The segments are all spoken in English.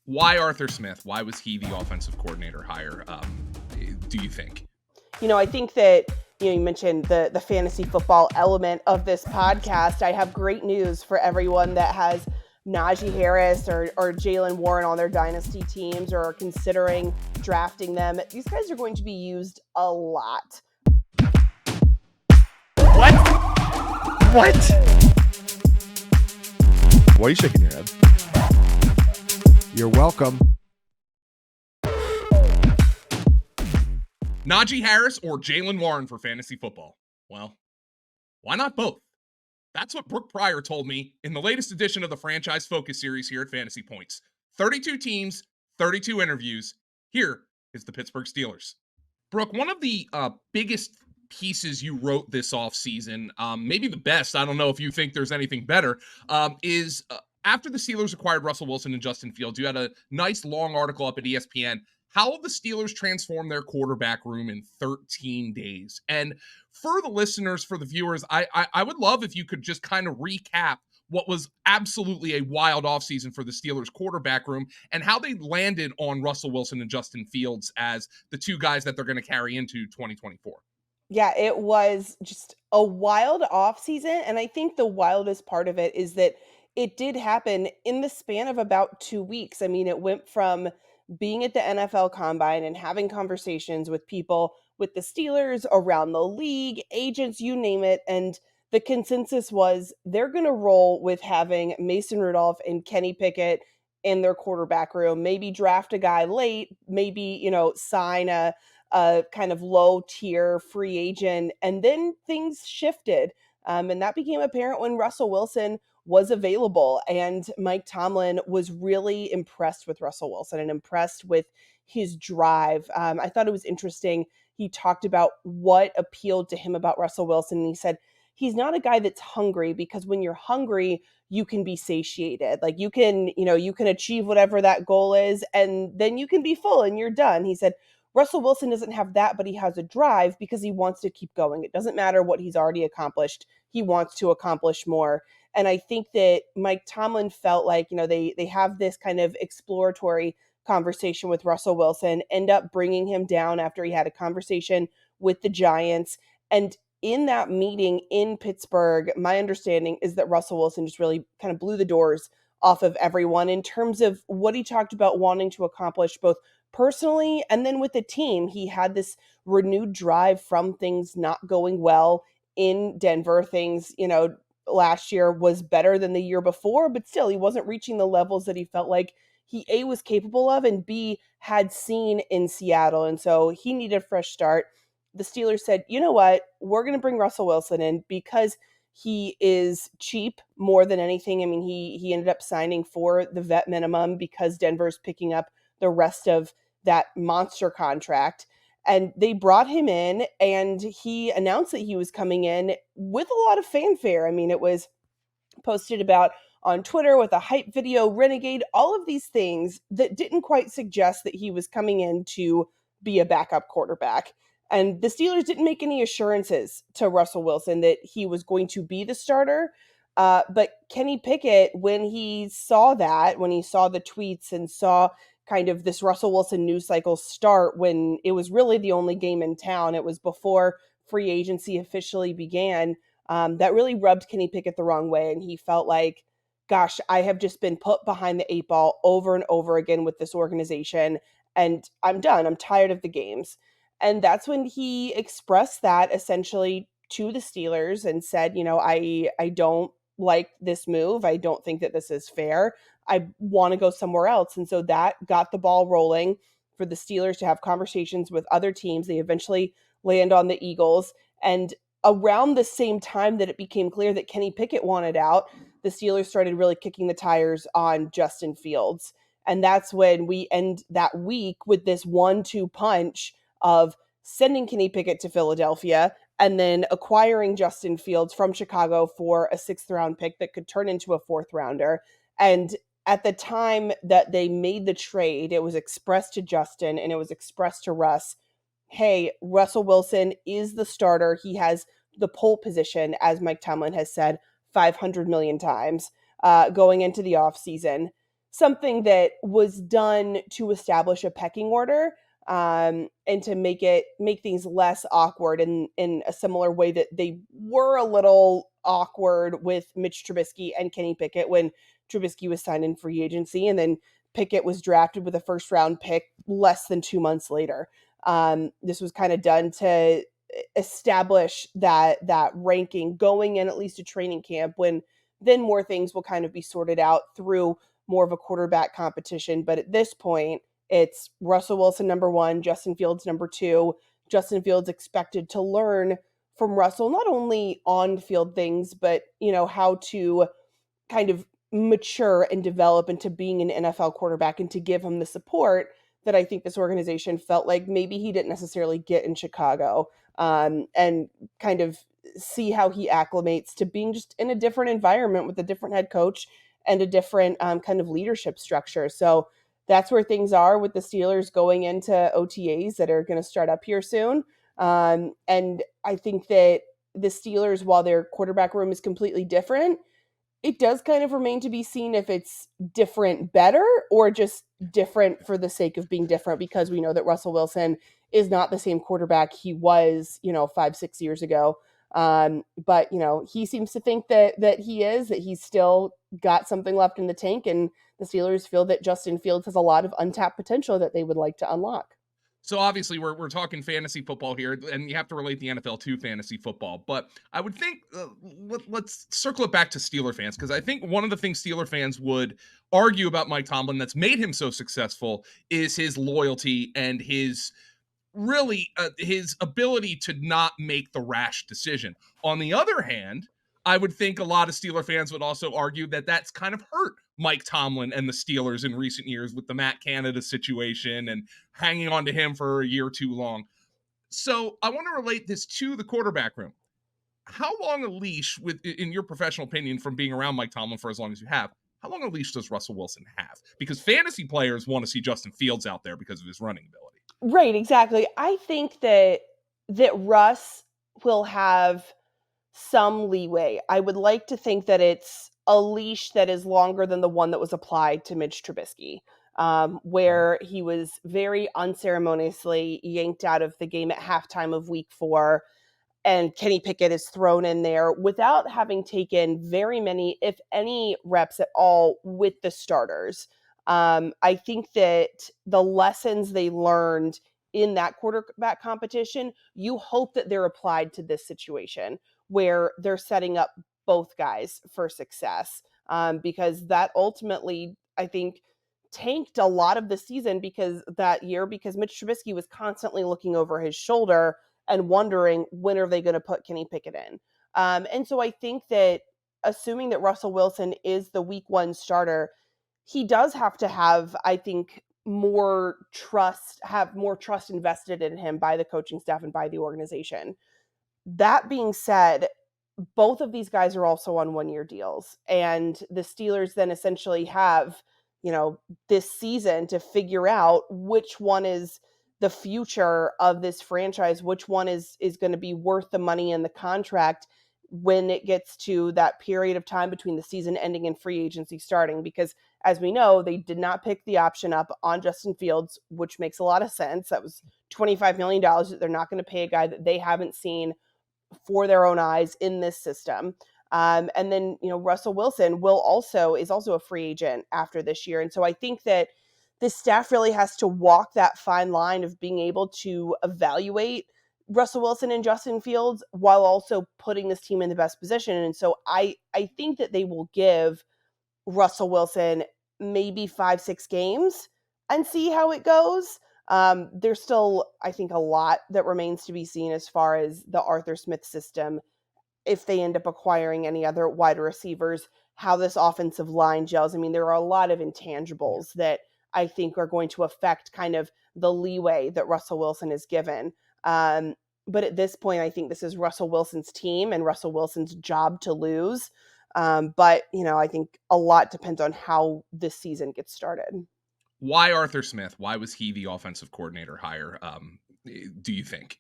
Why Arthur Smith? Why was he the offensive coordinator hire, do you think? I think that, you mentioned the fantasy football element of this podcast. I have great news for everyone that has Najee Harris or Jalen Warren on their dynasty teams or are considering drafting them. These guys are going to be used a lot. What? Why are you shaking your head? You're welcome. Najee Harris or Jalen Warren for fantasy football? Well, why not both? That's what Brooke Pryor told me in the latest edition of the Franchise Focus series here at Fantasy Points. 32 teams, 32 interviews. Here is the Pittsburgh Steelers. Brooke, one of the biggest pieces you wrote this offseason, maybe the best, I don't know if you think there's anything better, is after the Steelers acquired Russell Wilson and Justin Fields, you had a nice long article up at ESPN. How have the Steelers transformed their quarterback room in 13 days? And for the listeners, for the viewers, I would love if you could just kind of recap what was absolutely a wild offseason for the Steelers quarterback room and how they landed on Russell Wilson and Justin Fields as the two guys that they're going to carry into 2024. Yeah, it was just a wild offseason. And I think the wildest part of it is that it did happen in the span of about 2 weeks. I mean, it went from being at the NFL Combine and having conversations with people with the Steelers, around the league, agents, you name it. And the consensus was they're going to roll with having Mason Rudolph and Kenny Pickett in their quarterback room, maybe draft a guy late, maybe, sign a kind of low tier free agent. And then things shifted. And that became apparent when Russell Wilson was available. And Mike Tomlin was really impressed with Russell Wilson and impressed with his drive. I thought it was interesting. He talked about what appealed to him about Russell Wilson. And he said, he's not a guy that's hungry, because when you're hungry, you can be satiated. Like you can achieve whatever that goal is, and then you can be full and you're done. He said, Russell Wilson doesn't have that, but he has a drive because he wants to keep going. It doesn't matter what he's already accomplished. He wants to accomplish more. And I think that Mike Tomlin felt like, they have this kind of exploratory conversation with Russell Wilson, end up bringing him down after he had a conversation with the Giants. And in that meeting in Pittsburgh, my understanding is that Russell Wilson just really kind of blew the doors off of everyone in terms of what he talked about wanting to accomplish both personally and then with the team. He had this renewed drive from things not going well in Denver. Things, last year was better than the year before, but still he wasn't reaching the levels that he felt like he A, was capable of, and B, had seen in Seattle. And so he needed a fresh start. The Steelers said, you know what, we're going to bring Russell Wilson in because he is cheap more than anything. I mean, he ended up signing for the vet minimum because Denver's picking up the rest of that monster contract. And they brought him in, and he announced that he was coming in with a lot of fanfare. I mean, it was posted about on Twitter with a hype video, Renegade, all of these things that didn't quite suggest that he was coming in to be a backup quarterback. And the Steelers didn't make any assurances to Russell Wilson that he was going to be the starter. But Kenny Pickett, when he saw the tweets and saw kind of this Russell Wilson news cycle start when it was really the only game in town, it was before free agency officially began, that really rubbed Kenny Pickett the wrong way. And he felt like, gosh, I have just been put behind the 8 ball over and over again with this organization, and I'm done. I'm tired of the games. And that's when he expressed that essentially to the Steelers and said, I don't like this move. I don't think that this is fair. I want to go somewhere else. And so that got the ball rolling for the Steelers to have conversations with other teams. They eventually land on the Eagles. And around the same time that it became clear that Kenny Pickett wanted out, the Steelers started really kicking the tires on Justin Fields. And that's when we end that week with this 1-2 punch of sending Kenny Pickett to Philadelphia and then acquiring Justin Fields from Chicago for a 6th round pick that could turn into a 4th rounder. And at the time that they made the trade, it was expressed to Justin and it was expressed to Russ, hey, Russell Wilson is the starter. He has the pole position, as Mike Tomlin has said 500 million times going into the offseason. something that was done to establish a pecking order, and to make things less awkward in a similar way that they were a little awkward with Mitch Trubisky and Kenny Pickett when Trubisky was signed in free agency, and then Pickett was drafted with a first round pick less than 2 months later. This was kind of done to establish that ranking going in at least to training camp, when then more things will kind of be sorted out through more of a quarterback competition. But at this point, it's Russell Wilson number 1, Justin Fields number 2. Justin Fields expected to learn from Russell, not only on-field things, but, how to kind of mature and develop into being an NFL quarterback, and to give him the support that I think this organization felt like maybe he didn't necessarily get in Chicago, and kind of see how he acclimates to being just in a different environment with a different head coach and a different kind of leadership structure. So that's where things are with the Steelers going into OTAs that are going to start up here soon. And I think that the Steelers, while their quarterback room is completely different, it does kind of remain to be seen if it's different better or just different for the sake of being different, because we know that Russell Wilson is not the same quarterback he was, 5-6 years ago. But he seems to think that he's still got something left in the tank, and the Steelers feel that Justin Fields has a lot of untapped potential that they would like to unlock. So obviously we're talking fantasy football here, and you have to relate the NFL to fantasy football. But I would think let's circle it back to Steeler fans, because I think one of the things Steeler fans would argue about Mike Tomlin that's made him so successful is his loyalty and his his ability to not make the rash decision. On the other hand, I would think a lot of Steeler fans would also argue that that's kind of hurt Mike Tomlin and the Steelers in recent years with the Matt Canada situation and hanging on to him for a year too long. So I want to relate this to the quarterback room. How long a leash, in your professional opinion, from being around Mike Tomlin for as long as you have, how long a leash does Russell Wilson have? Because fantasy players want to see Justin Fields out there because of his running ability. Right, exactly. I think that Russ will have some leeway. I would like to think that it's a leash that is longer than the one that was applied to Mitch Trubisky, where he was very unceremoniously yanked out of the game at halftime of week 4, and Kenny Pickett is thrown in there without having taken very many, if any, reps at all with the starters. I think that the lessons they learned in that quarterback competition, you hope that they're applied to this situation where they're setting up both guys for success, because that ultimately, I think, tanked a lot of the season because Mitch Trubisky was constantly looking over his shoulder and wondering, when are they going to put Kenny Pickett in? And so I think that, assuming that Russell Wilson is the week 1 starter, he does have to have, I think, more trust invested in him by the coaching staff and by the organization. That being said, both of these guys are also on 1-year deals, and the Steelers then essentially have, this season to figure out which one is the future of this franchise, which one is going to be worth the money in the contract when it gets to that period of time between the season ending and free agency starting. Because as we know, they did not pick the option up on Justin Fields, which makes a lot of sense. That was $25 million that they're not going to pay a guy that they haven't seen for their own eyes in this system. And then, Russell Wilson is also a free agent after this year. And so I think that this staff really has to walk that fine line of being able to evaluate Russell Wilson and Justin Fields while also putting this team in the best position. And so I think that they will give Russell Wilson maybe 5-6 games and see how it goes. There's still, I think, a lot that remains to be seen as far as the Arthur Smith system, if they end up acquiring any other wide receivers, how this offensive line gels. I mean, there are a lot of intangibles that I think are going to affect kind of the leeway that Russell Wilson is given. But at this point, I think this is Russell Wilson's team and Russell Wilson's job to lose. But, I think a lot depends on how this season gets started. Why Arthur Smith? Why was he the offensive coordinator hire, do you think?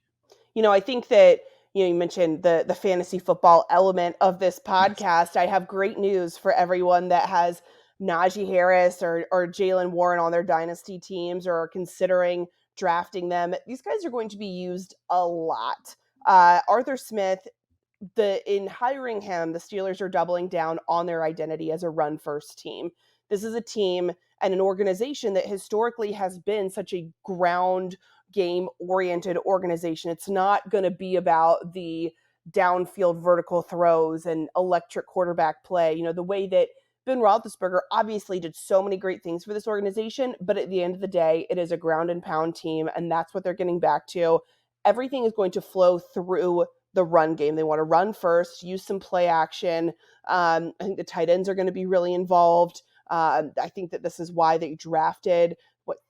I think that, you mentioned the fantasy football element of this podcast. I have great news for everyone that has Najee Harris or Jalen Warren on their dynasty teams or are considering drafting them, these guys are going to be used a lot. Arthur Smith, in hiring him, the Steelers are doubling down on their identity as a run first team. This is a team and an organization that historically has been such a ground game oriented organization. It's not going to be about the downfield vertical throws and electric quarterback play. You know, the way that Ben Roethlisberger obviously did so many great things for this organization, but at the end of the day, it is a ground and pound team, and that's what they're getting back to. Everything is going to flow through the run game. They want to run first, use some play action. I think the tight ends are going to be really involved. I think that this is why they drafted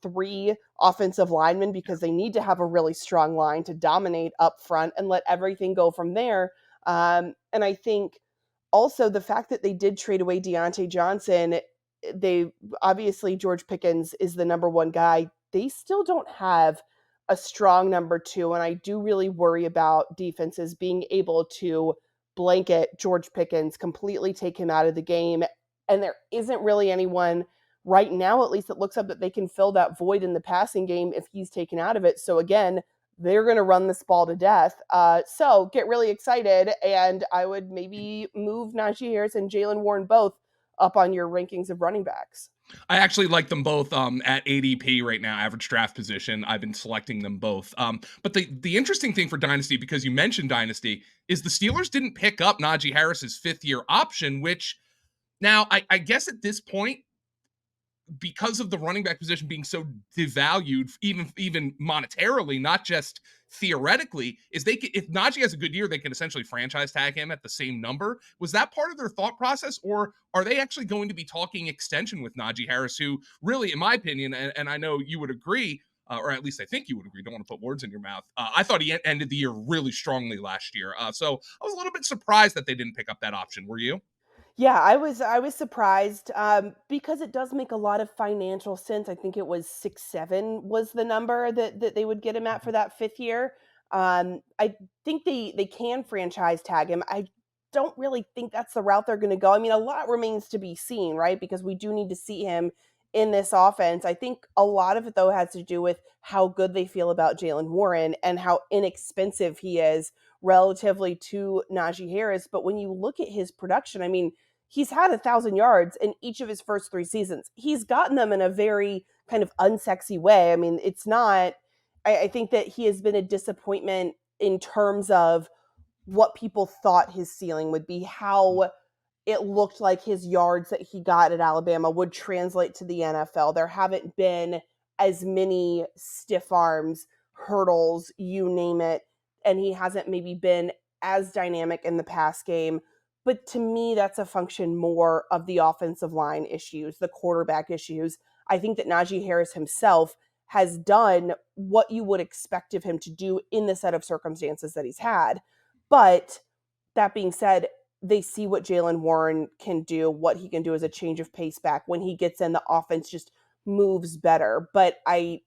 3 offensive linemen, because they need to have a really strong line to dominate up front and let everything go from there. And I think also the fact that they did trade away Deontay Johnson, they obviously George Pickens is the number 1 guy. They still don't have a strong number 2, and I do really worry about defenses being able to blanket George Pickens, completely take him out of the game. And there isn't really anyone right now, at least, that looks up that they can fill that void in the passing game if he's taken out of it. So again, they're going to run this ball to death. So get really excited, and I would maybe move Najee Harris and Jalen Warren both up on your rankings of running backs. I actually like them both at ADP right now, average draft position. I've been selecting them both. But the interesting thing for Dynasty, because you mentioned Dynasty, is the Steelers didn't pick up Najee Harris's 5th-year option, which now I guess at this point, because of the running back position being so devalued, even monetarily, not just theoretically, is if Najee has a good year, they can essentially franchise tag him at the same number. Was that part of their thought process, or are they actually going to be talking extension with Najee Harris, who really, in my opinion, and I know you would agree, or at least I think you would agree, don't want to put words in your mouth, I thought he ended the year really strongly last year. So I was a little bit surprised that they didn't pick up that option. Were you? Yeah, I was surprised because it does make a lot of financial sense. I think it was 6-7 was the number that they would get him at for that 5th year. I think they can franchise tag him. I don't really think that's the route they're going to go. I mean, a lot remains to be seen, right? Because we do need to see him in this offense. I think a lot of it, though, has to do with how good they feel about Jalen Warren and how inexpensive he is relatively to Najee Harris. But when you look at his production, I mean, he's had 1,000 yards in each of his first 3 seasons. He's gotten them in a very kind of unsexy way. I mean, it's not, I think that he has been a disappointment in terms of what people thought his ceiling would be, how it looked like his yards that he got at Alabama would translate to the NFL. There haven't been as many stiff arms, hurdles, you name it, and he hasn't maybe been as dynamic in the pass game. But to me, that's a function more of the offensive line issues, the quarterback issues. I think that Najee Harris himself has done what you would expect of him to do in the set of circumstances that he's had. But that being said, they see what Jalen Warren can do, what he can do as a change of pace back. When he gets in, the offense just moves better. But I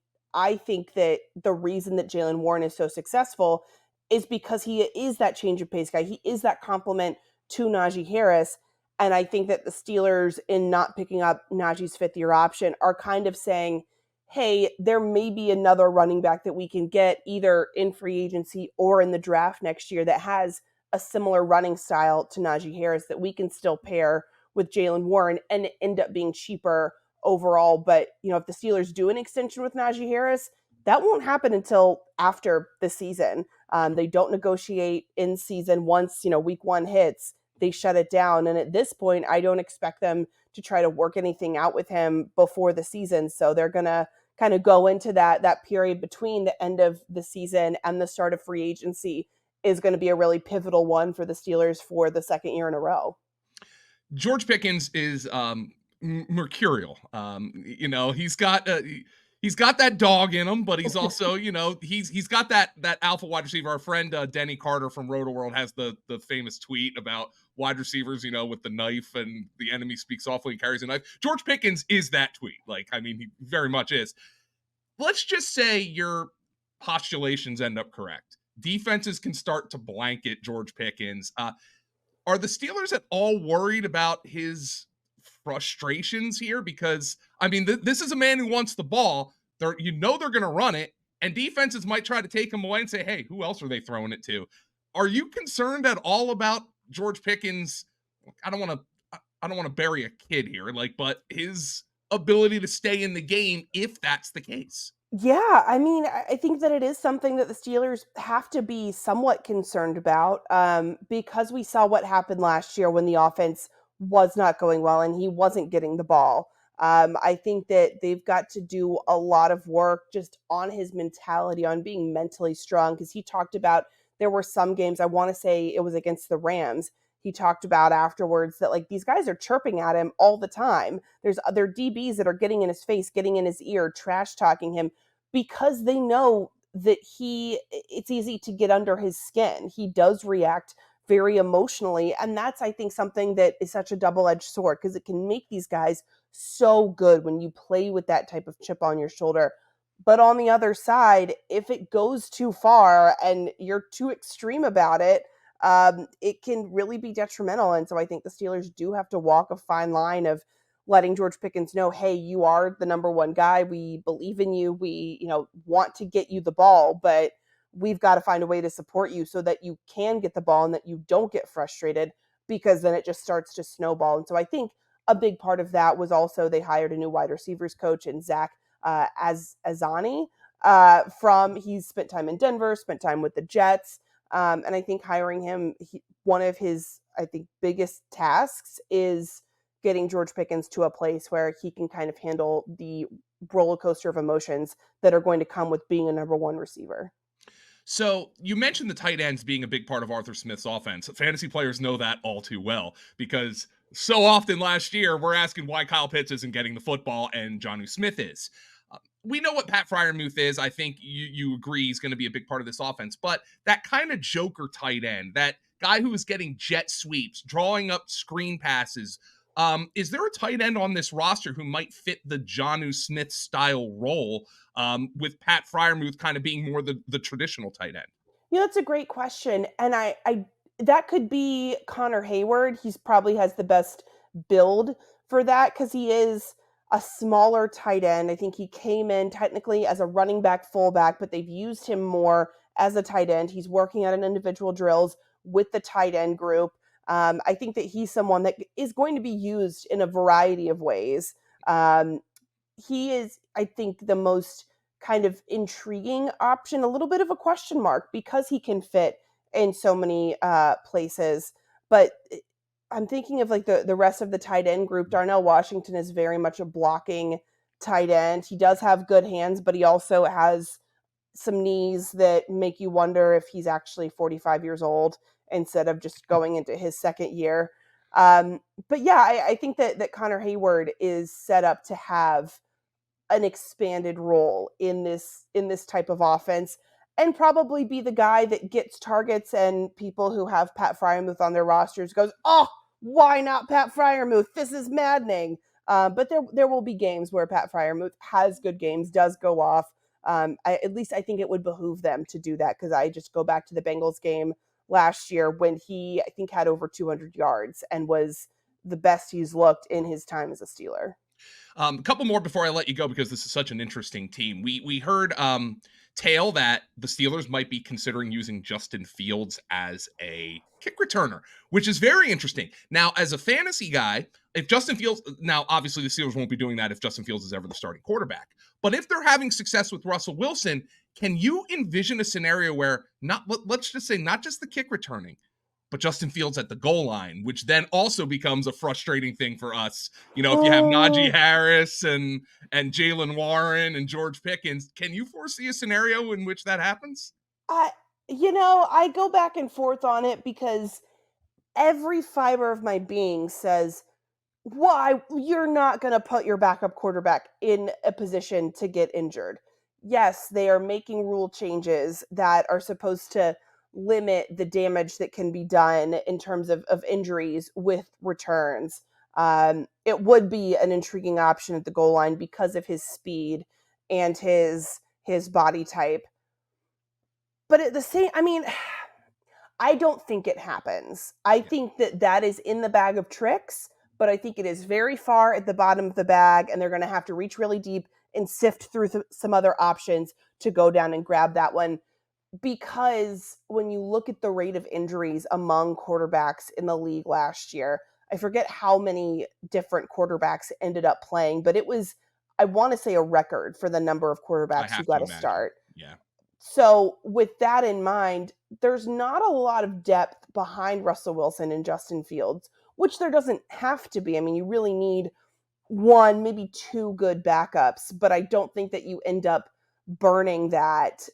think that the reason that Jalen Warren is so successful is because he is that change of pace guy. He is that complement to Najee Harris. And I think that the Steelers, in not picking up Najee's 5th-year option, are kind of saying, hey, there may be another running back that we can get either in free agency or in the draft next year that has a similar running style to Najee Harris that we can still pair with Jalen Warren and end up being cheaper overall. But, you know, if the Steelers do an extension with Najee Harris, that won't happen until after the season. They don't negotiate in season. Once, you know, week 1 hits, they shut it down. And at this point, I don't expect them to try to work anything out with him before the season. So they're going to kind of go into that period between the end of the season and the start of free agency is going to be a really pivotal one for the Steelers for the 2nd year in a row. George Pickens is mercurial. You know, he's got that dog in him, but he's also, you know, he's got that alpha wide receiver. Our friend Denny Carter from Roto World has the famous tweet about wide receivers, you know, with the knife and the enemy speaks softly and carries a knife. George Pickens is that tweet. Like, I mean, he very much is. Let's just say your postulations end up correct. Defenses can start to blanket George Pickens. Are the Steelers at all worried about his frustrations here? Because, I mean, this is a man who wants the ball. They're going to run it, and defenses might try to take him away and say, hey, who else are they throwing it to? Are you concerned at all about George Pickens? I don't want to bury a kid here, but his ability to stay in the game if that's the case. Yeah, I mean, I think that it is something that the Steelers have to be somewhat concerned about, because we saw what happened last year when the offense was not going well and he wasn't getting the ball. I think that they've got to do a lot of work just on his mentality, on being mentally strong, because he talked about there were some games, I want to say it was against the Rams, he talked about afterwards that like these guys are chirping at him all the time. There's other DBs that are getting in his face, getting in his ear, trash talking him because they know that it's easy to get under his skin. He does react very emotionally, and that's I think something that is such a double-edged sword because it can make these guys so good when you play with that type of chip on your shoulder. But on the other side, if it goes too far and you're too extreme about it, it can really be detrimental. And so I think the Steelers do have to walk a fine line of letting George Pickens know, hey, you are the number one guy. We believe in you. We, want to get you the ball, but we've got to find a way to support you so that you can get the ball and that you don't get frustrated, because then it just starts to snowball. And so I think a big part of that was also they hired a new wide receivers coach in Zach Azani. He's spent time in Denver, spent time with the Jets. And I think hiring him, one of his, I think, biggest tasks is getting George Pickens to a place where he can kind of handle the roller coaster of emotions that are going to come with being a number one receiver. So you mentioned the tight ends being a big part of Arthur Smith's offense. Fantasy players know that all too well because so often last year we're asking why Kyle Pitts isn't getting the football and Jonnu Smith is. We know what Pat Freiermuth is. I think you agree he's going to be a big part of this offense. But that kind of joker tight end, that guy who is getting jet sweeps, drawing up screen passes, is there a tight end on this roster who might fit the Jonnu Smith style role, with Pat Freiermuth kind of being more the traditional tight end? That's a great question. And I that could be Connor Hayward. He's probably has the best build for that because he is a smaller tight end. I think he came in technically as a running back fullback, but they've used him more as a tight end. He's working on an individual drills with the tight end group. I think that he's someone that is going to be used in a variety of ways. He is, I think, the most kind of intriguing option, a little bit of a question mark because he can fit in so many places. But I'm thinking of like the rest of the tight end group. Darnell Washington is very much a blocking tight end. He does have good hands, but he also has some knees that make you wonder if he's actually 45 years old instead of just going into his second year. But yeah, I think that Connor Hayward is set up to have an expanded role in this type of offense and probably be the guy that gets targets and people who have Pat Freiermuth on their rosters goes, oh, why not Pat Freiermuth? This is maddening. But there will be games where Pat Freiermuth has good games, does go off. At least I think it would behoove them to do that because I just go back to the Bengals game last year when he, I think, had over 200 yards and was the best he's looked in his time as a Steeler. A couple more before I let you go because this is such an interesting team. We heard tale that the Steelers might be considering using Justin Fields as a kick returner, which is very interesting. Now, as a fantasy guy, if Justin Fields, now obviously the Steelers won't be doing that if Justin Fields is ever the starting quarterback, but if they're having success with Russell Wilson, can you envision a scenario where let's just say not just the kick returning, but Justin Fields at the goal line, which then also becomes a frustrating thing for us. If you have Najee Harris and Jaylen Warren and George Pickens, can you foresee a scenario in which that happens? I go back and forth on it because every fiber of my being says, why you're not going to put your backup quarterback in a position to get injured. Yes, they are making rule changes that are supposed to limit the damage that can be done in terms of injuries with returns. It would be an intriguing option at the goal line because of his speed and his body type. But at the same, I don't think it happens. I think that is in the bag of tricks, but I think it is very far at the bottom of the bag, and they're going to have to reach really deep and sift through some other options to go down and grab that one. Because when you look at the rate of injuries among quarterbacks in the league last year, I forget how many different quarterbacks ended up playing, but it was, I want to say, a record for the number of I quarterbacks who have got to a imagine. start. Yeah. So with that in mind, there's not a lot of depth behind Russell Wilson and Justin Fields, which there doesn't have to be. I mean, you really need one, maybe two good backups, but I don't think that you end up burning that,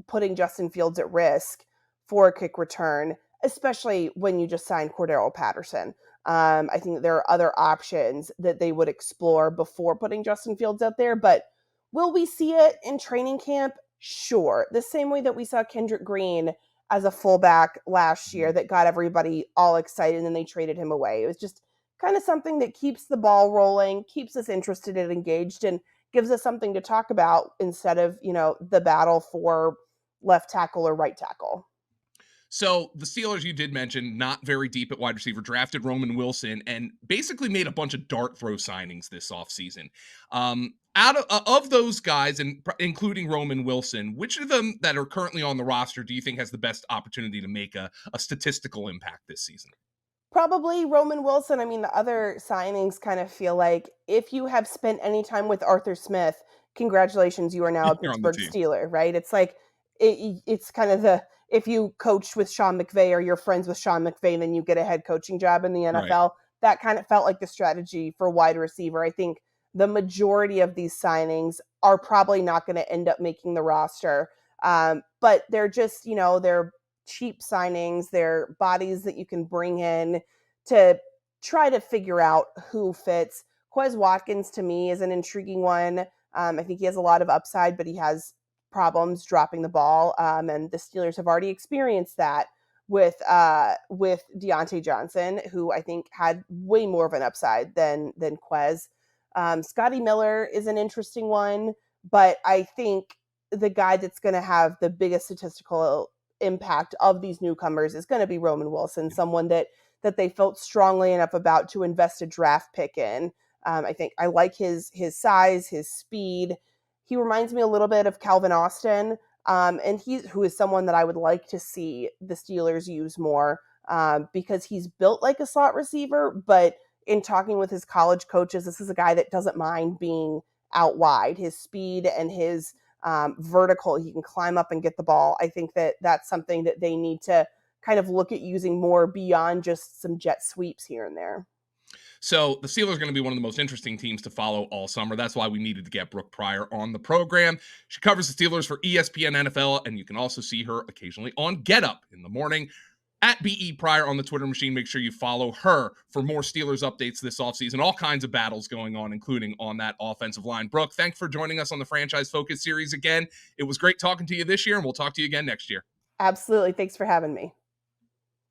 putting Justin Fields at risk for a kick return, especially when you just signed Cordero Patterson. I think that there are other options that they would explore before putting Justin Fields out there, but will we see it in training camp? Sure. The same way that we saw Kendrick Green as a fullback last year that got everybody all excited and then they traded him away. It was just kind of something that keeps the ball rolling, keeps us interested and engaged, and gives us something to talk about instead of, the battle for left tackle or right tackle. So the Steelers, you did mention, not very deep at wide receiver, drafted Roman Wilson and basically made a bunch of dart throw signings this offseason. Out of those guys, and including Roman Wilson, which of them that are currently on the roster do you think has the best opportunity to make a statistical impact this season? Probably Roman Wilson. I mean, the other signings kind of feel like if you have spent any time with Arthur Smith, congratulations, you are now a You're on the Pittsburgh team. Steeler, right? It's like it's kind of if you coached with Sean McVay or you're friends with Sean McVay, then you get a head coaching job in the Right. NFL. That kind of felt like the strategy for wide receiver. I think the majority of these signings are probably not going to end up making the roster, but they're just they're cheap signings. They're bodies that you can bring in to try to figure out who fits. Quez Watkins to me is an intriguing one. I think he has a lot of upside, but he has problems dropping the ball, and the Steelers have already experienced that with Deontay Johnson, who I think had way more of an upside than Quez. Scotty Miller is an interesting one, but I think the guy that's going to have the biggest statistical impact of these newcomers is going to be Roman Wilson, someone that they felt strongly enough about to invest a draft pick in. I think I like his size, his speed. He reminds me a little bit of Calvin Austin, and who is someone that I would like to see the Steelers use more, because he's built like a slot receiver, but in talking with his college coaches, this is a guy that doesn't mind being out wide. His speed and his vertical, he can climb up and get the ball. I think that that's something that they need to kind of look at using more beyond just some jet sweeps here and there. So the Steelers are going to be one of the most interesting teams to follow all summer. That's why we needed to get Brooke Pryor on the program. She covers the Steelers for ESPN NFL, and you can also see her occasionally on Get Up in the morning. At BE Pryor on the Twitter machine. Make sure you follow her for more Steelers updates this offseason. All kinds of battles going on, including on that offensive line. Brooke, thanks for joining us on the Franchise Focus series again. It was great talking to you this year, and we'll talk to you again next year. Absolutely. Thanks for having me.